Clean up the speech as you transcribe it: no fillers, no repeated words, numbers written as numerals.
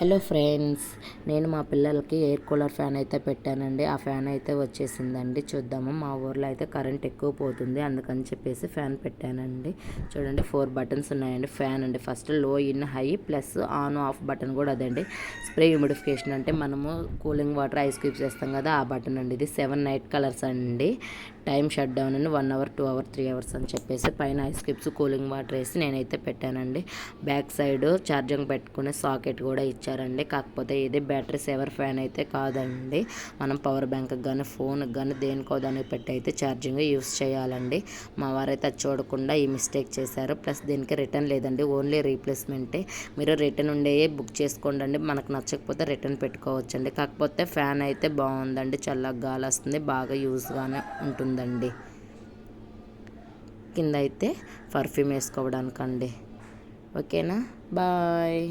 Hello friends, నేను మా పిల్లలకి ఎయిర్ కూలర్ ఫ్యాన్ అయితే పెట్టానండి. ఆ ఫ్యాన్ అయితే వచ్చేసిందండి. చూద్దాము. మా ఊర్లో అయితే కరెంట్ ఎక్కువ పోతుంది, అందుకని చెప్పేసి ఫ్యాన్ పెట్టానండి. చూడండి, 4 బటన్స్ ఉన్నాయండి. ఫ్యాన్ అండి, ఫస్ట్ లో, in, high, plus on off button కూడా అదండి. స్ప్రే హ్యూమిడిఫికేషన్ అంటే మనము కూలింగ్ వాటర్ ఐస్ క్యూబ్స్ వేస్తాం కదా, ఆ బటన్ అండి. ఇది 7 నైట్ కలర్స్ అండి. టైం షట్ డౌన్ అని 1 అవర్, 2 అవర్, 3 అవర్స్ అని చెప్పేసి పైన ఐస్ క్యూబ్స్ కూలింగ్ వాటర్ వేసి నేనైతే పెట్టానండి. బ్యాక్ సైడ్ ఛార్జింగ్ పెట్టుకునే సాకెట్ కూడా ఇచ్చారండి. కాకపోతే ఇది బ్యాటరీ సేవర్ ఫ్యాన్ అయితే కాదండి. మనం పవర్ బ్యాంక్కి కానీ ఫోన్కి కానీ దేనికో దానికి పెట్టి అయితే ఛార్జింగ్ యూస్ చేయాలండి. మా వారైతే అది చూడకుండా ఈ మిస్టేక్ చేశారు. ప్లస్ దీనికి రిటర్న్ లేదండి, ఓన్లీ రీప్లేస్మెంటే. మీరు రిటర్న్ ఉండే బుక్ చేసుకోండి, మనకు నచ్చకపోతే రిటర్న్ పెట్టుకోవచ్చండి. కాకపోతే ఫ్యాన్ అయితే బాగుందండి, చల్లగా గాలి వస్తుంది, బాగా యూస్గానే ఉంటుందండి. కింద అయితే పర్ఫ్యూమ్ వేసుకోవడానికండి. ఓకేనా, బాయ్.